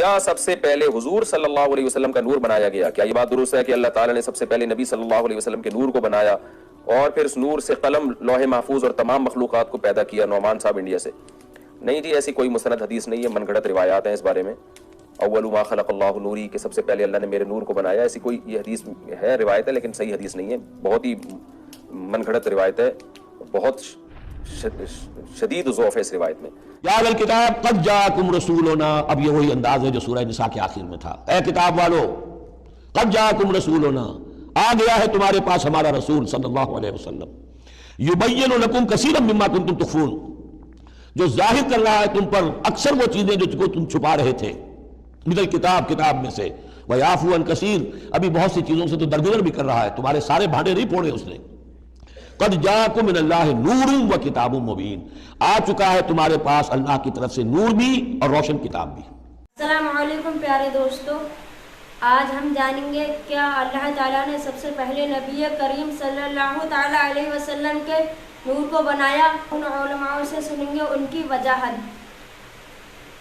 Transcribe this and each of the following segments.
क्या सबसे पहले हुजूर सल्लल्लाहु अलैहि वसल्लम का नूर बनाया गया? क्या ये बात दुरुस्त है कि अल्लाह ताला ने सबसे पहले नबी सल्लल्लाहु अलैहि वसल्लम के नूर को बनाया और फिर उस नूर से कलम, लौहे महफूज और तमाम मखलूक़ात को पैदा किया? नौमान साहब इंडिया से। नहीं जी, ऐसी कोई मुसनद हदीस नहीं है, मनगढ़ंत रिवायात हैं इस बारे में। अव्वलु मा खलक़ल्लाहु नूरी, के सबसे पहले अल्लाह ने मेरे नूर को बनाया, ऐसी कोई ये हदीस है, रिवायत है, लेकिन सही हदीस नहीं है। बहुत ही मनगढ़ंत रिवायत है, बहुत शदीद ज़ौफ़ है इस रिवायत में। या अहल किताब क़द जाअकुम रसूलुना, अब ये वही अंदाज है जो सूरह निसा के आखिर में था। ऐ किताब वालो, क़द जाअकुम रसूलुना, आ गया है तुम्हारे पास हमारा रसूल सल्लल्लाहु अलैहि वसल्लम। युबय्यिनु लकुम कसीरम मिम्मा कुंतुम तुख़फ़ून, जो जाहिर कर रहा है तुम पर अक्सर वो चीजें जो तुम छुपा रहे थे। मिनल किताब, किताब में से, व याफ़ू अन कसीर, अभी बहुत सी चीजों से तो दरगुजर भी कर रहा है, तुम्हारे सारे भांडे नहीं फोड़े उसने। क़द जाअकुम मिनल्लाहि नूरुन व किताबुम मुबीन, आ चुका है तुम्हारे पास अल्लाह की तरफ से नूर भी और रोशन किताब भी। अस्सलामु अलैकुम प्यारे दोस्तों, आज हम जानेंगे क्या अल्लाह ताला ने सबसे पहले नबी करीम सल्लल्लाहु ताला अलैहि वसल्लम के नूर को बनाया। उन उलमाओं से सुनेंगे उनकी वजाहत,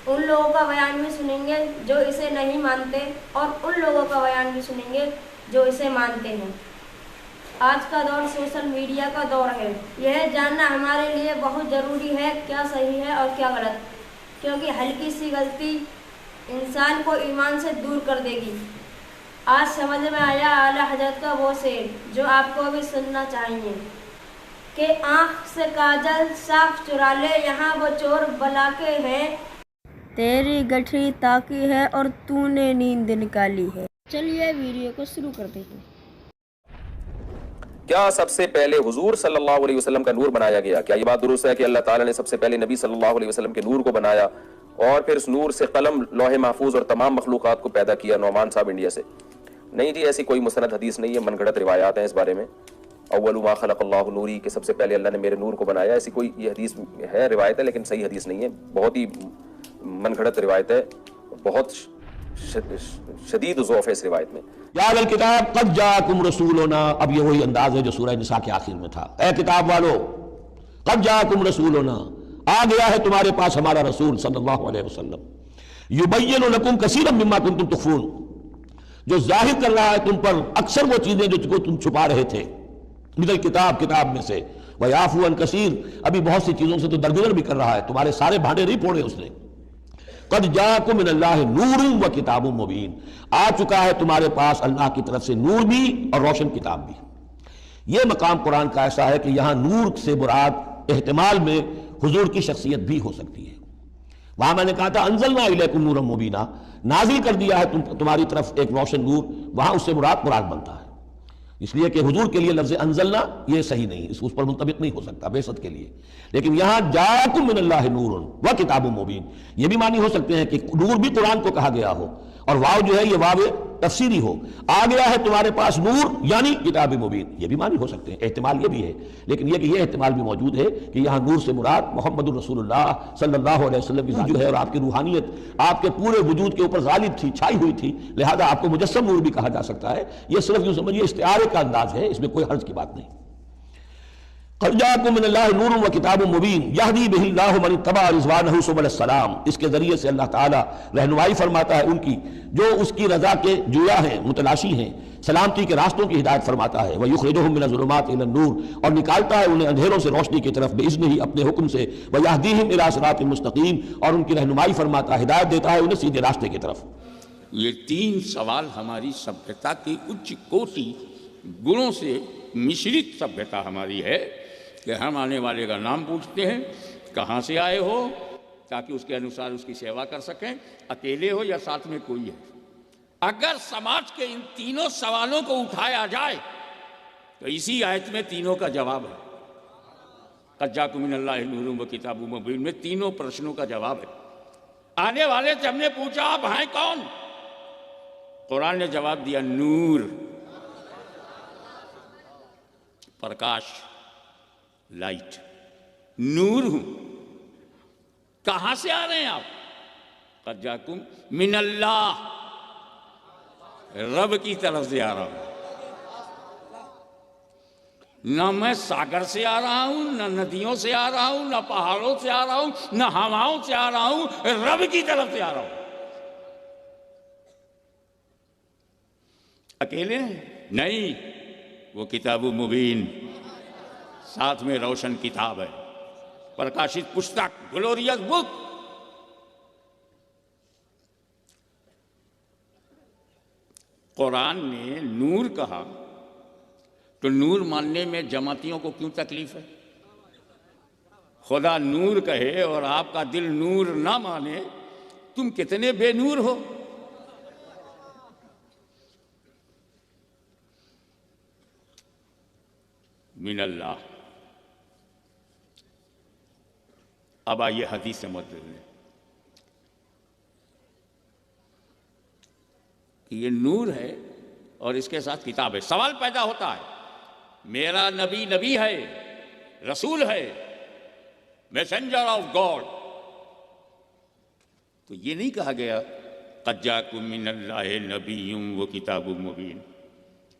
उन लोगों का बयान भी सुनेंगे जो इसे नहीं मानते और उन लोगों का बयान भी सुनेंगे जो इसे मानते हैं। आज का दौर सोशल मीडिया का दौर है, यह जानना हमारे लिए बहुत ज़रूरी है क्या सही है और क्या गलत, क्योंकि हल्की सी गलती इंसान को ईमान से दूर कर देगी। आज समझ में आया आला हजरत का वो शेर जो आपको अभी सुनना चाहिए कि आँख से काजल साफ चुरा ले, यहाँ वो चोर बला के हैं, तेरी गठरी ताकी है और तूने नींद निकाली है। चलिए वीडियो को शुरू करते हैं। क्या सबसे पहले हुजूर सल्लल्लाहु अलैहि वसल्लम का नूर बनाया गया? क्या ये बात दुरुस्त है कि अल्लाह ताला ने सबसे पहले नबी सल्लल्लाहु अलैहि वसल्लम के नूर को बनाया और फिर उस नूर से कलम, लौहे महफूज और तमाम मखलूक़ात को पैदा किया? नौमान साहब इंडिया से। नहीं जी, ऐसी कोई मुसनद हदीस नहीं है, मनगढ़ंत रिवायात हैं इस बारे में। अव्वलु मा खलक़ल्लाहु नूरी, के सबसे पहले अल्लाह ने मेरे नूर को बनाया, ऐसी कोई ये हदीस है, रिवायत है, लेकिन सही हदीस नहीं है। बहुत ही मनगढ़ंत रिवायत है, बहुत शदीद ज़ौफ़ है इस रिवायत में। या अहल किताब क़द जाअकुम रसूलुना, अब ये वही अंदाज है जो सूरह निसा के आखिर में था। ऐ किताब वालो, क़द जाअकुम रसूलुना, आ गया है तुम्हारे पास हमारा रसूल सल्लल्लाहु अलैहि वसल्लम। युबय्यिनु लकुम कसीरम मिम्मा कुंतुम तुख़फ़ून, जो जाहिर कर रहा है तुम पर अक्सर वो चीजें जो तुम छुपा रहे थे। मिनल किताब, किताब में से, व याफ़ू अन कसीर, अभी बहुत सी चीजों से तो दरगुजर भी कर रहा है, तुम्हारे सारे भांडे नहीं फोड़े उसने। क़द जाअकुम मिनल्लाहि नूरुन व किताबुम मुबीन, आ चुका है तुम्हारे पास अल्लाह की तरफ से नूर भी और रोशन किताब भी। यह मकाम कुरान का ऐसा है कि यहाँ नूर से मुराद एहतिमाल में हुजूर की शख्सियत भी हो सकती है। वहां मैंने कहा था अंज़लना इलैकुम नूरम मुबीना, नाजिल कर दिया है तुम्हारी तरफ एक रोशन नूर, वहां उससे मुराद कुरान बनता है। इसलिए कि हुजूर के लिए लफ्ज़ अंज़लना ये सही नहीं, उस पर मुंतबिक नहीं हो सकता बेसत के लिए। लेकिन यहां जाअकुम मिनल्लाहि नूरुन व किताबुम मुबीन, ये भी मानी हो सकते हैं कि नूर भी कुरान को कहा गया हो और वाव जो है ये वाव तफसीरी हो। आ गया है तुम्हारे पास नूर यानी किताब मुबीन, ये भी मानी हो सकते हैं, एहतिमाल ये भी है। लेकिन ये कि ये एहतिमाल भी मौजूद है कि यहाँ नूर से मुराद मोहम्मद रसूलुल्लाह सल्लल्लाहु अलैहि वसल्लम की ज़ात है और आपकी रूहानियत आपके पूरे वजूद के ऊपर गालिब थी, छाई हुई थी, लिहाजा आपको मुजस्सम नूर भी कहा जा सकता है। ये सिर्फ यूं समझिए इस्तिआरे का अंदाज है, इसमें कोई हर्ज की बात नहीं। क़द जाअकुम मिनल्लाहि नूरुन व किताबुम मुबीन यहदी बिहिल्लाहु मन इत्तबा रिज़वानहु सुबुल सलाम, इसके जरिए से अल्लाह ताला रहनुमाई फरमाता है उनकी जो उसकी रजा के जुया हैं, मुतलाशी हैं, सलामती के रास्तों की हिदायत फरमाता है। व युख़रिजुहुम मिनज़ ज़ुलुमाति इलन नूर, और निकालता है उन्हें अंधेरों से रोशनी की तरफ बिइज़्निही, अपने हुक्म से। व यहदीहिम इला सिरातिन मुस्तक़ीम, और उनकी रहनुमाई फरमाता है, हिदायत देता है उन्हें सीधे रास्ते की तरफ। ये तीन सवाल हमारी सभ्यता की उच्च कोटि गुणों से मिश्रित सभ्यता हमारी है कि हम आने वाले का नाम पूछते हैं, कहाँ से आए हो, ताकि उसके अनुसार उसकी सेवा कर सकें, अकेले हो या साथ में कोई है। अगर समाज के इन तीनों सवालों को उठाया जाए तो इसी आयत में तीनों का जवाब है। क़द जाअकुम मिनल्लाहि नूरुन व किताबुम मुबीन में तीनों प्रश्नों का जवाब है। आने वाले से हमने पूछा आप हैं कौन? कुरान ने जवाब दिया नूर, प्रकाश, लाइट, नूर हूं। कहां से आ रहे हैं आप? क़द जाअकुम मिनल्लाह, रब की तरफ से आ रहा हूं। न मैं सागर से आ रहा हूं, न नदियों से आ रहा हूं, न पहाड़ों से आ रहा हूं, न हवाओं से आ रहा हूं, रब की तरफ से आ रहा हूं। अकेले हैं? नहीं, वो किताब मुबीन, साथ में रोशन किताब है, प्रकाशित पुस्तक, ग्लोरियस बुक। कुरान ने नूर कहा तो नूर मानने में जमातियों को क्यों तकलीफ है? खुदा नूर कहे और आपका दिल नूर ना माने, तुम कितने बेनूर हो। मिनल्लाह। अब आइए हदीस से मतलब लें कि ये नूर है और इसके साथ किताब है। सवाल पैदा होता है, मेरा नबी नबी है, रसूल है, मैसेंजर ऑफ गॉड, तो ये नहीं कहा गया क़द जाकुम मिनल्लाहि नबिय्युम व किताबुम मुबीन,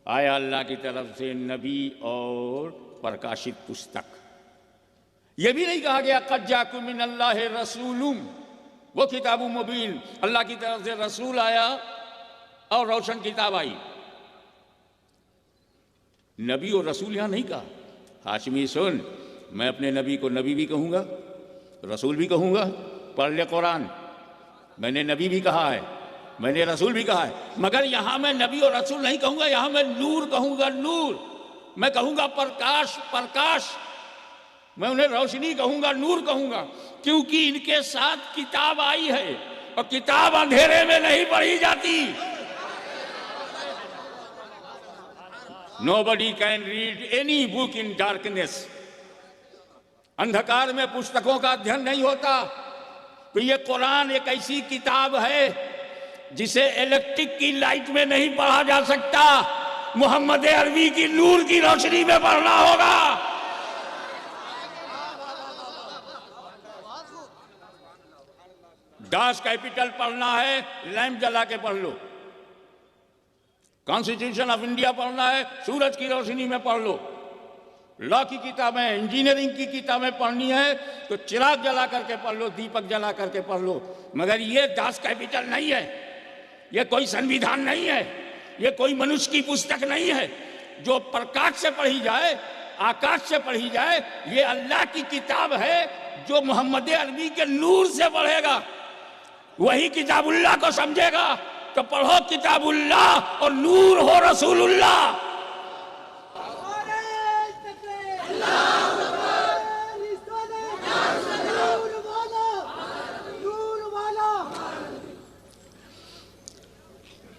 आया अल्लाह की तरफ से नबी और प्रकाशित पुस्तक। यह भी नहीं कहा गया क़द जाकुम मिनल्लाहि रसूलुम वो किताबु मुबीन, अल्लाह की तरफ से रसूल आया और रोशन किताब आई। नबी और रसूल यहां नहीं कहा। हाशमी सुन, मैं अपने नबी को नबी भी कहूंगा, रसूल भी कहूंगा। पढ़ ले कुरान, मैंने नबी भी कहा है, मैंने रसूल भी कहा है, मगर यहां मैं नबी और रसूल नहीं कहूंगा, यहां मैं नूर कहूंगा। नूर, मैं कहूंगा प्रकाश, प्रकाश, मैं उन्हें रोशनी कहूंगा, नूर कहूंगा, क्योंकि इनके साथ किताब आई है और किताब अंधेरे में नहीं पढ़ी जाती। Nobody can read any book in darkness। अंधकार में पुस्तकों का अध्ययन नहीं होता। तो ये कुरान एक ऐसी किताब है जिसे इलेक्ट्रिक की लाइट में नहीं पढ़ा जा सकता, मोहम्मद अरबी की नूर की रोशनी में पढ़ना होगा। दास कैपिटल पढ़ना है, लैंप जला के पढ़ लो। कॉन्स्टिट्यूशन ऑफ इंडिया पढ़ना है, सूरज की रोशनी में पढ़ लो। लॉ की किताबें, इंजीनियरिंग की किताबें पढ़नी है तो चिराग जला करके पढ़ लो, दीपक जला करके पढ़ लो। मगर ये दास कैपिटल नहीं है, ये कोई संविधान नहीं है, ये कोई मनुष्य की पुस्तक नहीं है जो प्रकाश से पढ़ी जाए, आकाश से पढ़ी जाए। ये अल्लाह की किताब है जो मोहम्मद अरबी के नूर से पढ़ेगा, वही किताबुल्लाह को समझेगा। तो पढ़ो किताबुल्लाह और नूर हो रसूलुल्लाह।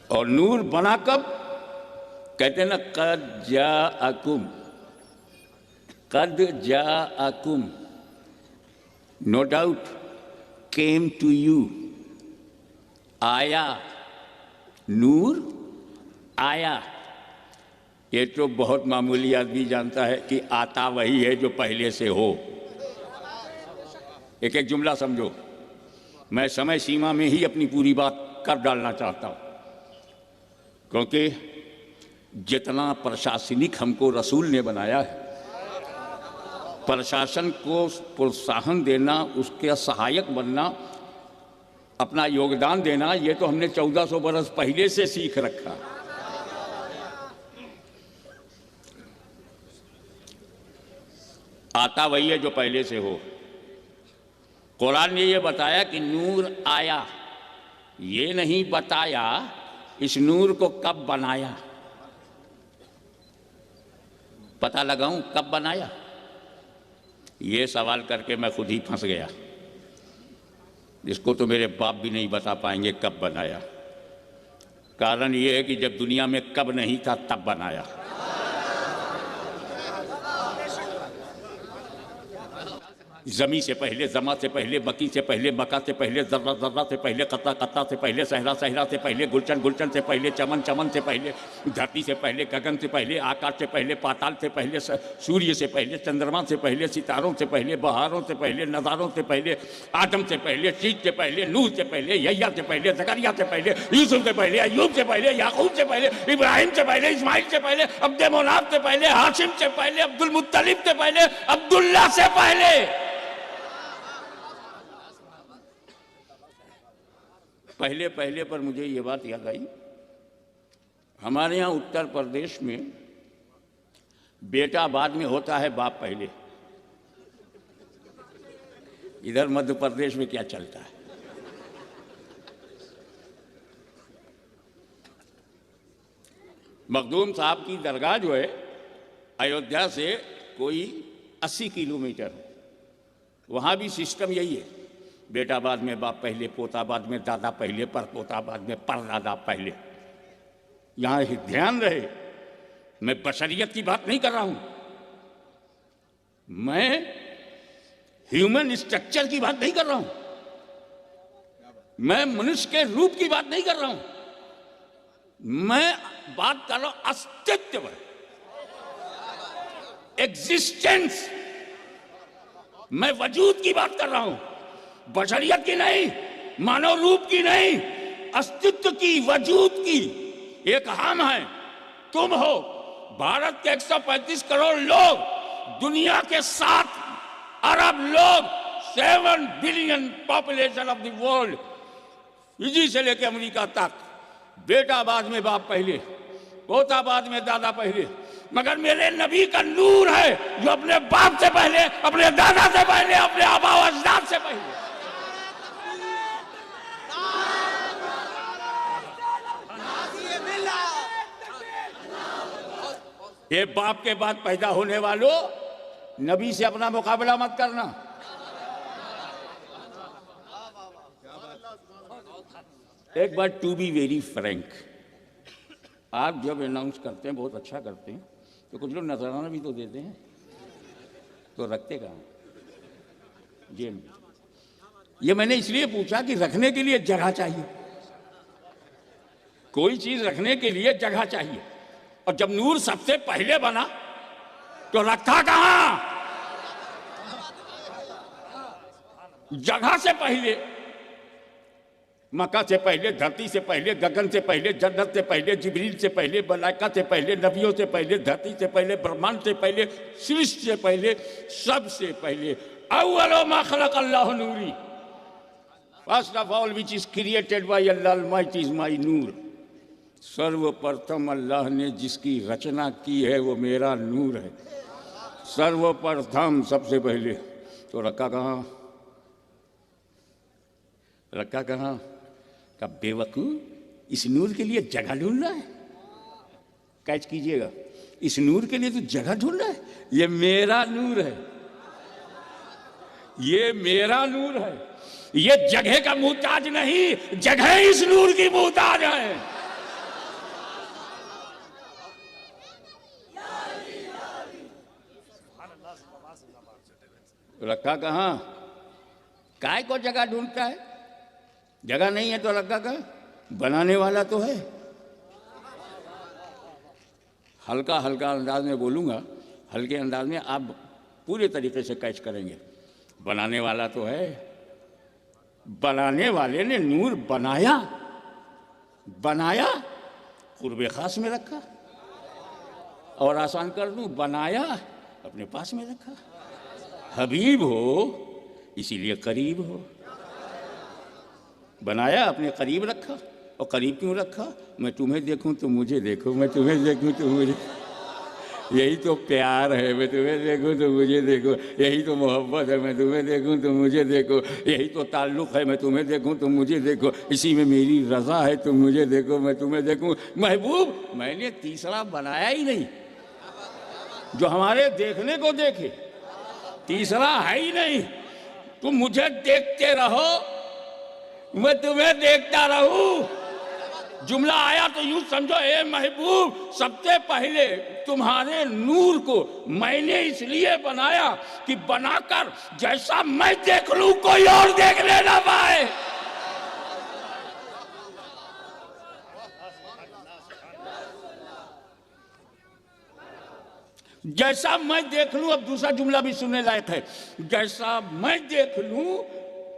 और नूर बना कब? कहते ना कद जाअकुम, कद जाअकुम, no doubt, came to you, आया, नूर आया। ये तो बहुत मामूली आदमी जानता है कि आता वही है जो पहले से हो। एक एक जुमला समझो, मैं समय सीमा में ही अपनी पूरी बात कर डालना चाहता हूं, क्योंकि जितना प्रशासनिक हमको रसूल ने बनाया है, प्रशासन को प्रोत्साहन देना, उसके सहायक बनना, अपना योगदान देना, ये तो हमने 1400 बरस पहले से सीख रखा। आता वही है जो पहले से हो। कुरान ने ये बताया कि नूर आया, ये नहीं बताया इस नूर को कब बनाया। पता लगाऊं कब बनाया? ये सवाल करके मैं खुद ही फंस गया। इसको तो मेरे बाप भी नहीं बता पाएंगे कब बनाया। कारण ये है कि जब दुनिया में कब नहीं था तब बनाया। जमी से पहले, जमा से पहले, बकी से पहले, बका से पहले, जर्रा जर्रा से पहले, कत्ता कत्ता से पहले, सहरा सहरा से पहले, गुलशन गुलशन से पहले, चमन चमन से पहले, धरती से पहले, गगन से पहले, आकाश से पहले, पाताल से पहले, सूर्य से पहले, चंद्रमा से पहले, सितारों से पहले, बहारों से पहले, नज़ारों से पहले, आदम से पहले, शीत से पहले, नूह से पहले, यह्या से पहले, जकरिया से पहले, यूसुफ से पहले, अय्यूब से पहले, याकूब से पहले, इब्राहिम से पहले, इस्माइल से पहले, अब्दे मोनाफ से पहले, हाशिम से पहले, अब्दुल मुत्तलिब से पहले, अब्दुल्ला से पहले। पहले पहले पर मुझे ये बात याद आई, हमारे यहाँ उत्तर प्रदेश में बेटा बाद में होता है, बाप पहले। इधर मध्य प्रदेश में क्या चलता है? मखदूम साहब की दरगाह जो है अयोध्या से कोई 80 किलोमीटर, वहाँ भी सिस्टम यही है, बेटा बाद में बाप पहले, पोता बाद में दादा पहले, परपोता बाद में परदादा पहले। यहाँ ध्यान रहे, मैं बशरियत की बात नहीं कर रहा हूँ, मैं ह्यूमन स्ट्रक्चर की बात नहीं कर रहा हूँ, मैं मनुष्य के रूप की बात नहीं कर रहा हूँ, मैं बात कर रहा हूं अस्तित्व, एग्जिस्टेंस। मैं वजूद की बात कर रहा हूं, बशरियत की नहीं, मानव रूप की नहीं, अस्तित्व की, वजूद की। एक हम हैं, तुम हो, भारत के 135 करोड़ लोग, दुनिया के 7 अरब लोग, 7 billion population of the world, Fiji से लेकर अमेरिका तक। बेटा बाद में बाप पहले, पोता बाद में दादा पहले, मगर मेरे नबी का नूर है जो अपने बाप से पहले, अपने दादा से पहले, अपने आबा व अजदाद से पहले। ये बाप के बाद पैदा होने वालों, नबी से अपना मुकाबला मत करना। एक बार टू बी वेरी फ्रैंक, आप जब अनाउंस करते हैं, बहुत अच्छा करते हैं, तो कुछ लोग नजराना भी तो देते हैं, तो रखते कहाँ जेल में? ये मैंने इसलिए पूछा कि रखने के लिए जगह चाहिए, कोई चीज रखने के लिए जगह चाहिए। और जब नूर सबसे पहले बना तो रखा कहाँ? जगह से पहले, मक्का से पहले, धरती से पहले, गगन से पहले, जन्नत से पहले, जिब्रील से पहले, मलाइका से पहले, नबियों से पहले, धरती से पहले, ब्रह्मांड से पहले, सृष्टि से पहले, सबसे पहले। अव्वलो मा खलक अल्लाह नूरी, first of all which is created by Allah almighty is my नूर। सर्वप्रथम अल्लाह ने जिसकी रचना की है वो मेरा नूर है, सर्वप्रथम, सबसे पहले। तो रखा कहाँ? रखा कहाँ? का बेवकूफ, इस नूर के लिए जगह ढूंढ रहा है। कैच कीजिएगा, इस नूर के लिए तो जगह ढूंढ रहा है। ये मेरा नूर है, ये मेरा नूर है, ये जगह का मुहताज नहीं, जगह इस नूर की मुहताज है। रखा कहाँ? काय को जगह ढूंढता है? जगह नहीं है तो रखा कहाँ? बनाने वाला तो है। हल्का हल्का अंदाज में बोलूंगा, हल्के अंदाज में आप पूरे तरीके से कैच करेंगे। बनाने वाला तो है, बनाने वाले ने नूर बनाया, बनाया कुर्बे खास में रखा, और आसान कर दूं, बनाया अपने पास में रखा। हबीब हो इसीलिए करीब हो, बनाया अपने करीब रखा। और करीब क्यों रखा? मैं तुम्हें देखूं तो मुझे देखो, मैं तुम्हें देखूं तो मुझे, यही तो प्यार है। मैं तुम्हें देखूं तो मुझे देखो, यही तो मोहब्बत है। मैं तुम्हें देखूं तो मुझे देखो, यही तो ताल्लुक़ है। मैं तुम्हें देखूं तो मुझे देखो, इसी में मेरी रज़ा है। तुम मुझे देखो, मैं तुम्हें देखूं। महबूब मैंने तीसरा बनाया ही नहीं जो हमारे देखने को देखे, तीसरा है ही नहीं। तुम मुझे देखते रहो, मैं तुम्हें देखता रहूं। जुमला आया तो यूं समझो, ए महबूब सबसे पहले तुम्हारे नूर को मैंने इसलिए बनाया कि बनाकर जैसा मैं देख लूं कोई और देखने ना पाए। जैसा मैं देख लूं, अब दूसरा जुमला भी सुनने लायक है, जैसा मैं देख लूं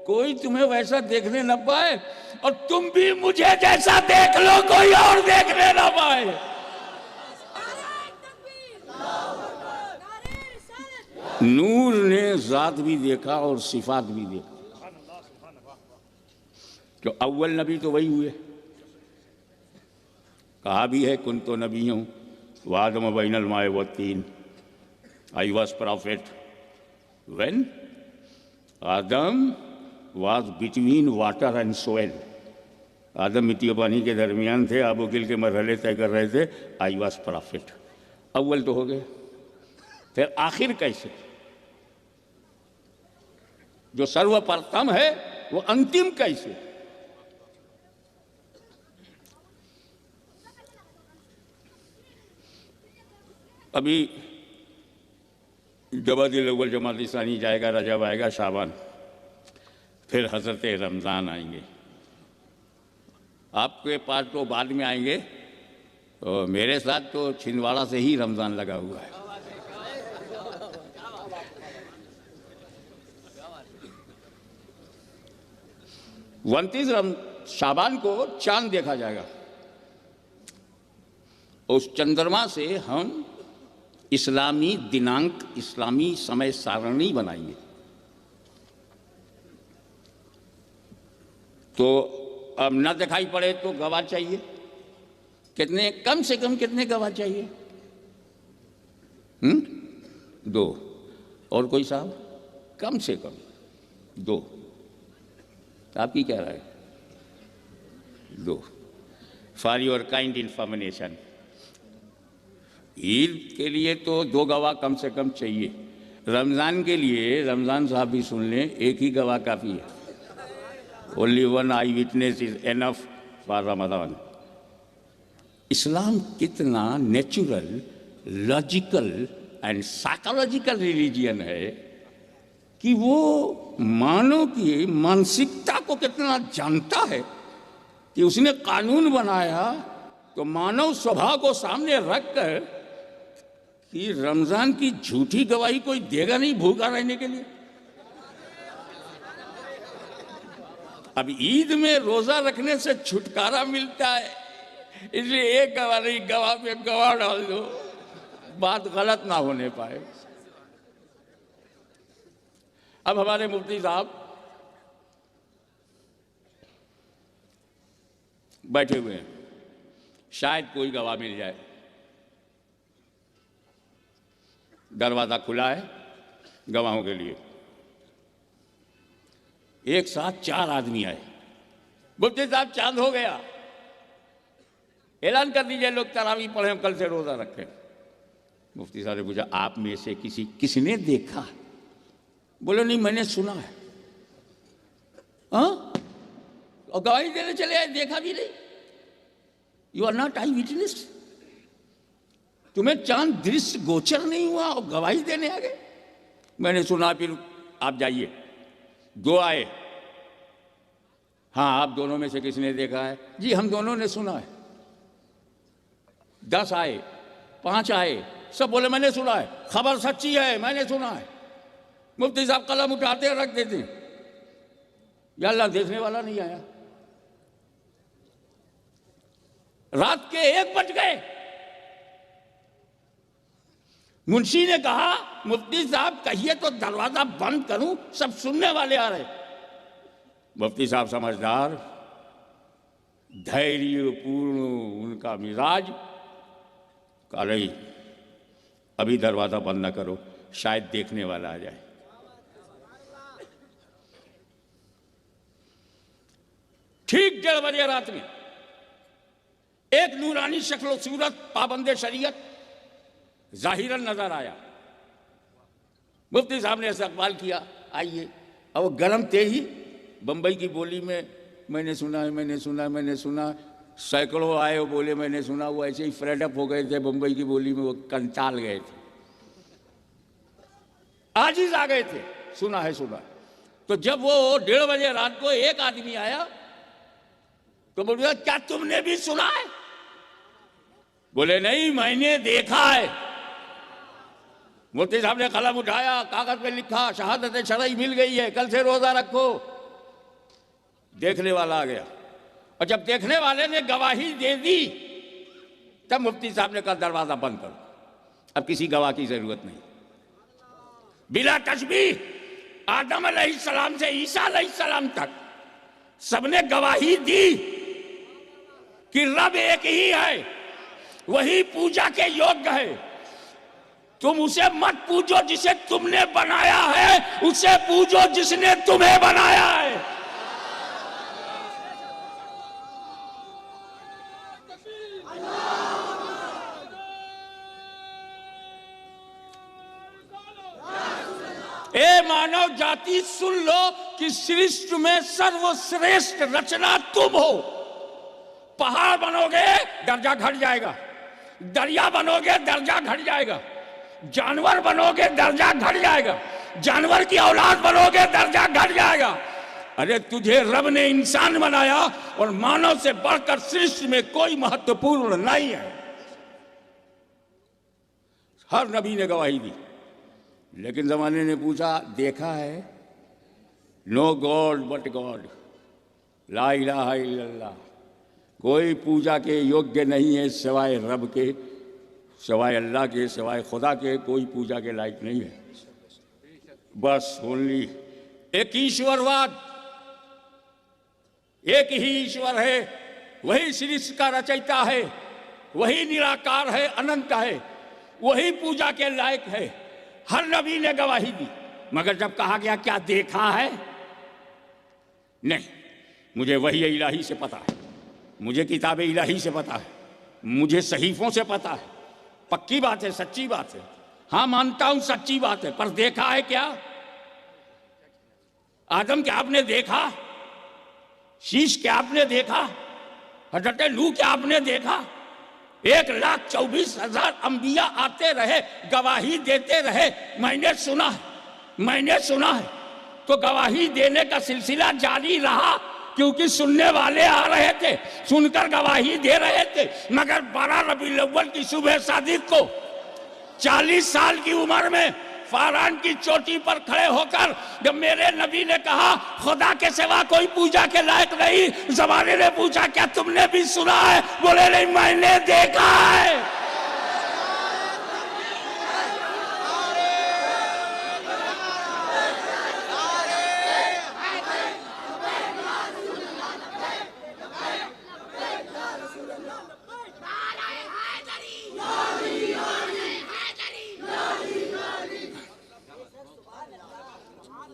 कोई तुम्हें वैसा देखने न पाए, और तुम भी मुझे जैसा देख लो कोई और देखने न पाए। नूर ने जात भी देखा और सिफात भी देखा। तो अव्वल नबी तो वही हुए, कहा भी है कुन तो नबी हूँ वादम बैनल माए व तीन, I was prophet when Adam was between water and soil. आदम मिट्टी और पानी के दरमियान थे, आबो गिल के मरहले तय कर रहे थे। आई वॉज प्रॉफिट, अव्वल तो हो गए, फिर आखिर कैसे? जो सर्वप्रथम है वो अंतिम कैसे? अभी जमादिल अव्वल जमात सानी जाएगा, रजब आएगा, शाबान, फिर हजरत रमज़ान आएंगे। आपके पास तो बाद में आएंगे, तो मेरे साथ तो छिंदवाड़ा से ही रमज़ान लगा हुआ है। शाबान को चांद देखा जाएगा। उस चंद्रमा से हम इस्लामी दिनांक, इस्लामी समय सारणी बनाएंगे। तो अब न दिखाई पड़े तो गवाह चाहिए। कितने, कम से कम कितने गवाह चाहिए? 2। और कोई साहब? कम से कम 2। आपकी क्या राय? 2 for your kind information. Eid के लिए तो 2 गवाह कम से कम चाहिए। रमज़ान के लिए, रमज़ान साहब भी सुन लें, एक ही गवाह काफ़ी है। Only one eye witness is enough for Ramzan. Islam कितना natural, logical and psychological religion है कि वो मानव की मानसिकता को कितना जानता है कि उसने कानून बनाया तो मानव स्वभाव को सामने रखकर कि रमज़ान की झूठी गवाही कोई देगा नहीं भूखा रहने के लिए। अब ईद में रोजा रखने से छुटकारा मिलता है, इसलिए एक गवाह नहीं, गवाह पे गवाह डाल दो, बात गलत ना होने पाए। अब हमारे मुफ्ती साहब बैठे हुए हैं, शायद कोई गवाह मिल जाए। दरवाजा खुला है गवाहों के लिए। एक साथ 4 आदमी आए। मुफ्ती साहब चांद हो गया, ऐलान कर दीजिए लोग तरावी पढ़े, कल से रोजा रखें। मुफ्ती साहब ने पूछा, आप में से किसने देखा? बोले नहीं, मैंने सुना है। हाँ, और गवाही देने चले आए, देखा भी नहीं। You are not eyewitness. तुम्हें चांद दृश्य गोचर नहीं हुआ और गवाही देने आ गए। मैंने सुना, फिर आप जाइए। 2 आए। हाँ, आप दोनों में से किसने देखा है? जी हम दोनों ने सुना है। 10 आए, 5 आए, सब बोले मैंने सुना है, खबर सच्ची है, मैंने सुना है। मुफ्ती साहब कलम उठाते हैं, रख देते हैं। या अल्लाह, देखने वाला नहीं आया। रात के 1 बज गए। मुंशी ने कहा, मुफ्ती साहब कहिए तो दरवाजा बंद करूं, सब सुनने वाले आ रहे। मुफ्ती साहब समझदार, धैर्यपूर्ण उनका मिजाज, कह रही अभी दरवाजा बंद न करो, शायद देखने वाला आ जाए। ठीक 1:30 बजे रात में एक नूरानी शक्ल सूरत, पाबंदे शरीयत जाहिरन नजर आया। मुफ्ती साहब ने इस्तकबाल किया, आइए। और वो गर्म थे ही, बम्बई की बोली में मैंने सुना है, मैंने सुना है, मैंने सुना। सैकड़ों आए, वो बोले मैंने सुना। वो ऐसे ही फ्रेडअप हो गए थे बम्बई की बोली में, वो कंचाल गए थे, आजिज आ गए थे। सुना है, सुना है। तो जब वो 1:30 बजे रात को एक आदमी आया तो बोले, क्या तुमने भी सुना है? बोले नहीं, मैंने देखा है। मुफ्ती साहब ने कलम उठाया, कागज पे लिखा, शहादत शरई मिल गई है, कल से रोजा रखो। देखने वाला आ गया, और जब देखने वाले ने गवाही दे दी तब मुफ्ती साहब ने कहा दरवाजा बंद करो, अब किसी गवाह की जरूरत नहीं। बिला तशबीह आदम अलैहिस्सलाम से ईसा अलैहिस्सलाम तक सबने गवाही दी कि रब एक ही है। वही पूजा के योग्य है। तुम उसे मत पूजो जिसे तुमने बनाया है, उसे पूजो जिसने तुम्हें बनाया है। ए मानव जाति, सुन लो कि सृष्टि में सर्वश्रेष्ठ रचना तुम हो। पहाड़ बनोगे दर्जा घट जाएगा, दरिया बनोगे दर्जा घट जाएगा, जानवर बनोगे दर्जा घट जाएगा, जानवर की औलाद बनोगे दर्जा घट जाएगा। अरे तुझे रब ने इंसान बनाया और मानव से बढ़कर सृष्टि में कोई महत्वपूर्ण नहीं है। हर नबी ने गवाही दी, लेकिन जमाने ने पूछा, देखा है? नो गॉड बट गॉड, ला इलाहा इल्लल्लाह। कोई पूजा के योग्य नहीं है सिवाय रब के, सिवाय अल्लाह के, सिवाय खुदा के कोई पूजा के लायक नहीं है। बस ओनली एक ईश्वरवाद, एक ही ईश्वर है, वही सृष्टि का रचयिता है, वही निराकार है, अनंत है, वही पूजा के लायक है। हर नबी ने गवाही दी, मगर जब कहा गया क्या देखा है? नहीं, मुझे वही इलाही से पता है, मुझे किताब इलाही से पता है, मुझे सहीफों से पता है। पक्की बात है, सच्ची बात है, हाँ मानता हूं सच्ची बात है, पर देखा है क्या? आदम क्या आपने देखा? शीश क्या आपने देखा? हजरत नूह क्या आपने देखा? 1,24,000 अंबिया आते रहे, गवाही देते रहे, मैंने सुना है, मैंने सुना है। तो गवाही देने का सिलसिला जारी रहा, क्योंकि सुनने वाले आ रहे थे, सुनकर गवाही दे रहे थे। मगर 12 रबीउल अव्वल की सुबह सादिक को 40 साल की उम्र में फारान की चोटी पर खड़े होकर जब मेरे नबी ने कहा खुदा के सिवा कोई पूजा के लायक नहीं, जमाने ने पूछा क्या तुमने भी सुना है? बोले नहीं, मैंने देखा है।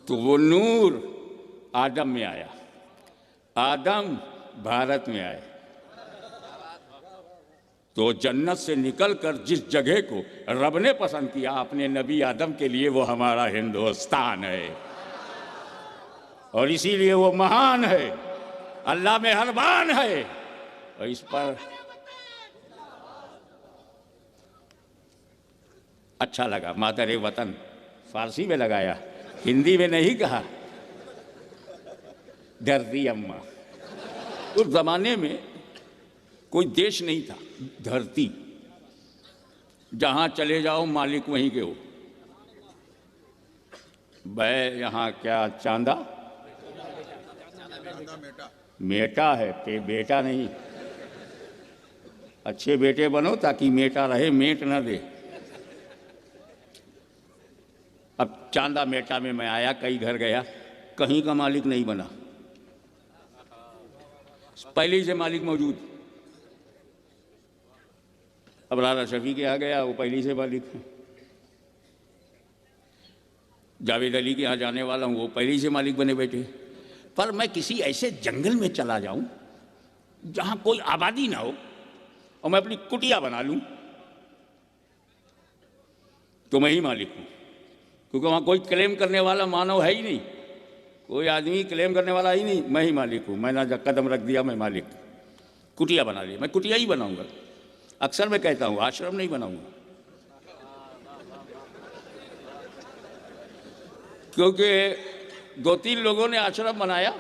तो वो नूर आदम में आया, आदम भारत में आए। तो जन्नत से निकलकर जिस जगह को रब ने पसंद किया अपने नबी आदम के लिए, वो हमारा हिंदुस्तान है। और इसीलिए वो महान है, अल्लाह मेहरबान है। और इस पर अच्छा लगा, मादर वतन फारसी में लगाया, हिंदी में नहीं कहा। धरती अम्मा, उस जमाने में कोई देश नहीं था, धरती, जहां चले जाओ मालिक वहीं के हो। वह यहाँ क्या चांदा मेटा है, बेटा नहीं। अच्छे बेटे बनो ताकि मेटा रहे, मेट ना दे। अब चांदा मेटा में मैं आया, कई घर गया, कहीं का मालिक नहीं बना। पहले ही से मालिक मौजूद। अब राजा शफी के यहाँ गया, वो पहले ही से मालिक है। जावेद अली के यहाँ जाने वाला हूँ, वो पहले ही से मालिक बने बैठे। पर मैं किसी ऐसे जंगल में चला जाऊं जहां कोई आबादी ना हो और मैं अपनी कुटिया बना लूं, तो मैं ही मालिक हूं, क्योंकि वहां कोई क्लेम करने वाला मानव है ही नहीं, कोई आदमी क्लेम करने वाला ही नहीं। मैं ही मालिक हूं, मैंने जब कदम रख दिया मैं मालिक। कुटिया बना लिया, मैं कुटिया ही बनाऊंगा। अक्सर मैं कहता हूं आश्रम नहीं बनाऊंगा, क्योंकि 2-3 लोगों ने आश्रम बनाया,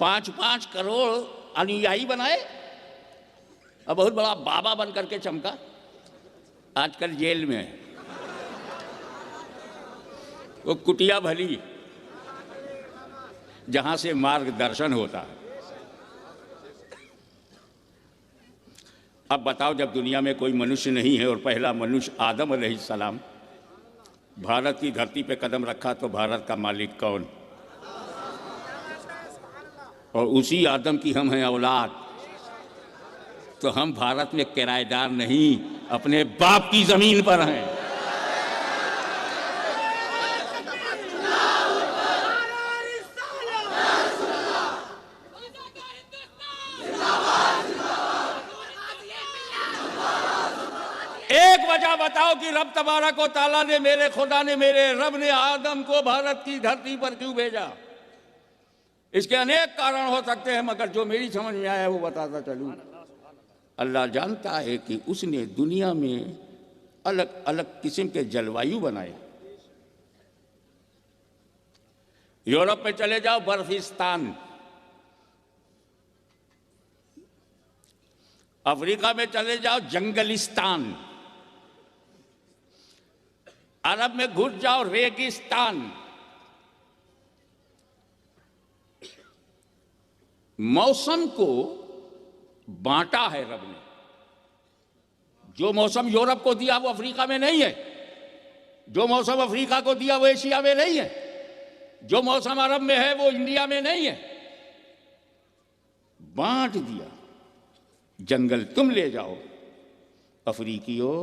5-5 करोड़ अनुयायी बनाए, और बहुत बड़ा बाबा बन करके चमका, आजकल जेल में है। वो कुटिया भली जहां से मार्गदर्शन होता है। अब बताओ, जब दुनिया में कोई मनुष्य नहीं है और पहला मनुष्य आदम अलैहिस्सलाम भारत की धरती पे कदम रखा, तो भारत का मालिक कौन? और उसी आदम की हम हैं औलाद। तो हम भारत में किराएदार नहीं, अपने बाप की जमीन पर हैं। एक वजह बताओ कि रब तबारक व तआला ने, मेरे खुदा ने, मेरे रब ने आदम को भारत की धरती पर क्यों भेजा? इसके अनेक कारण हो सकते हैं, मगर जो मेरी समझ में आया वो बताता चलूं। अल्लाह जानता है कि उसने दुनिया में अलग अलग किस्म के जलवायु बनाए। यूरोप में चले जाओ, बर्फिस्तान। अफ्रीका में चले जाओ, जंगलिस्तान। अरब में घुस जाओ, रेगिस्तान। मौसम को बांटा है रब ने। जो मौसम यूरोप को दिया वो अफ्रीका में नहीं है, जो मौसम अफ्रीका को दिया वो एशिया में नहीं है, जो मौसम अरब में है वो इंडिया में नहीं है। बांट दिया। जंगल तुम ले जाओ अफ्रीकियों,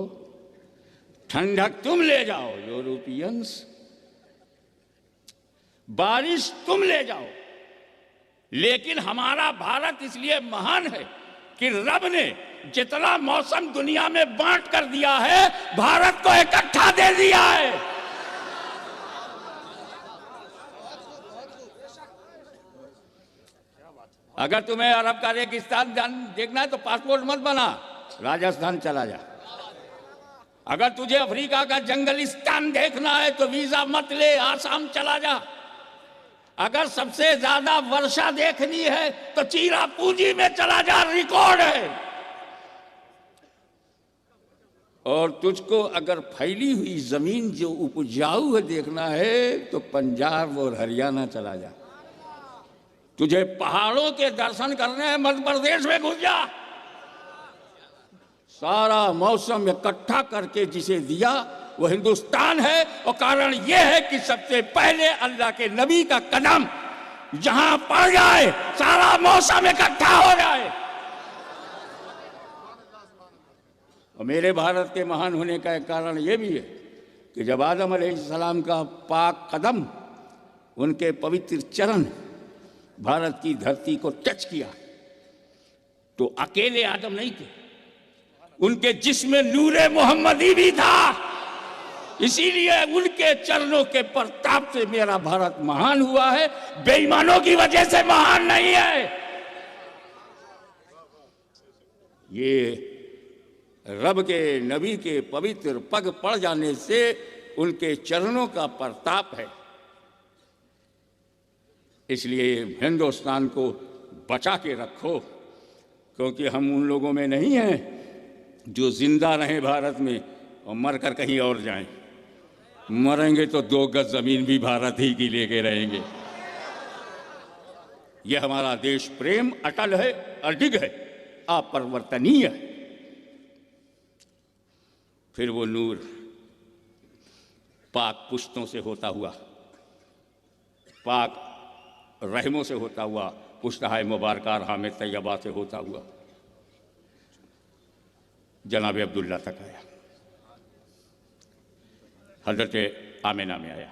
ठंडक तुम ले जाओ यूरोपियंस, बारिश तुम ले जाओ। लेकिन हमारा भारत इसलिए महान है कि रब ने जितना मौसम दुनिया में बांट कर दिया है, भारत को इकट्ठा दे दिया है। अगर तुम्हें अरब का रेगिस्तान देखना है तो पासपोर्ट मत बना, राजस्थान चला जा। अगर तुझे अफ्रीका का जंगलिस्तान देखना है तो वीजा मत ले, आसाम चला जा। अगर सबसे ज्यादा वर्षा देखनी है तो चीरापूंजी में चला जा, रिकॉर्ड है। और तुझको अगर फैली हुई जमीन जो उपजाऊ है देखना है तो पंजाब और हरियाणा चला जा। तुझे पहाड़ों के दर्शन करने हैं, मध्य प्रदेश में घुस जा। सारा मौसम इकट्ठा करके जिसे दिया वो हिंदुस्तान है। और कारण यह है कि सबसे पहले अल्लाह के नबी का कदम जहां पड़ जाए, सारा मौसम इकट्ठा हो जाए। और मेरे भारत के महान होने का एक कारण यह भी है कि जब आदम अलैहिस्सलाम का पाक कदम, उनके पवित्र चरण भारत की धरती को टच किया तो अकेले आदम नहीं थे, उनके जिस्म नूरे मोहम्मदी भी था। इसीलिए उनके चरणों के प्रताप से मेरा भारत महान हुआ है, बेईमानों की वजह से महान नहीं है। ये रब के नबी के पवित्र पग पड़ जाने से उनके चरणों का प्रताप है। इसलिए हिंदुस्तान को बचा के रखो, क्योंकि हम उन लोगों में नहीं हैं जो जिंदा रहें भारत में और मरकर कहीं और जाएं। मरेंगे तो 2 गज जमीन भी भारत ही की लेके रहेंगे। यह हमारा देश प्रेम अटल है, अडिग है, अपरिवर्तनीय है। फिर वो नूर पाक पुश्तों से होता हुआ, पाक रहमों से होता हुआ, पुश्तहाए मुबारका राम तैयबा से होता हुआ जनाब अब्दुल्ला तक आया, हजरत आमिना में आया।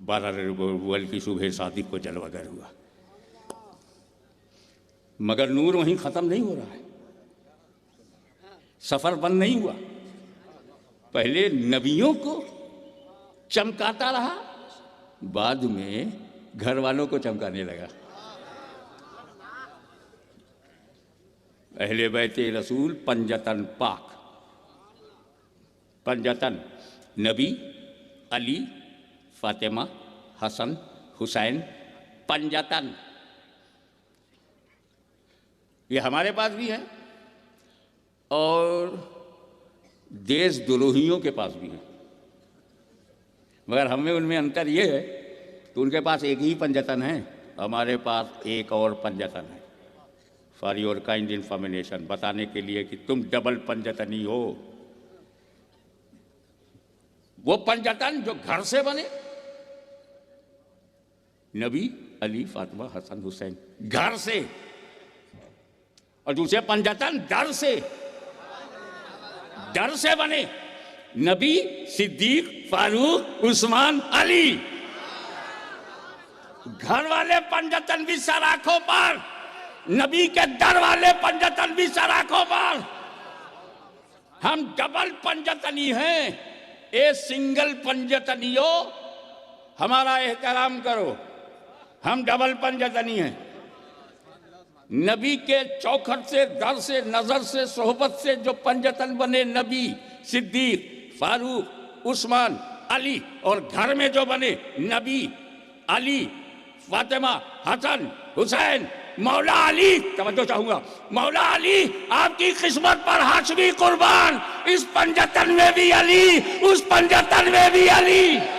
12 रबीउल की सुबह सादिक को जलवागर हुआ। मगर नूर वहीं ख़त्म नहीं हो रहा है, सफ़र बंद नहीं हुआ। पहले नबियों को चमकाता रहा, बाद में घर वालों को चमकाने लगा। अहले बैते रसूल पंजतन पाक, पंजतन नबी, अली, फातिमा, हसन, हुसैन, पंजतन। ये हमारे पास भी है और देशद्रोहियों के पास भी है, मगर हमें उनमें अंतर ये है कि उनके पास एक ही पंजतन है, हमारे पास एक और पंजतन है। फॉर योर काइंड इंफॉर्मेशन, बताने के लिए कि तुम डबल पंजतनी हो। वो पंजतन जो घर से बने, नबी, अली, फातिमा, हसन, हुसैन, घर से। और दूसरे पंजतन डर से बने। नबी, सिद्दीक, फारूक, उस्मान, अली। घर वाले पंजतन भी सराखों पर, नबी के डर वाले पंजतन भी सराखों पर। हम डबल पंजतनी हैं। ए सिंगल पंजतनियों, हमारा एहतराम करो, हम डबल पंजतनी हैं। नबी के चौखट से, दर से, नजर से, सोहबत से जो पंजतन बने, नबी, सिद्दीक, फारूक, उस्मान, अली, और घर में जो बने, नबी, अली, फातिमा, हसन, हुसैन, मौला अली। तवज्जो चाहूंगा, मौला अली, आपकी किस्मत पर हाशमी कुर्बान। इस पंजतन में भी अली, उस पंजतन में भी अली।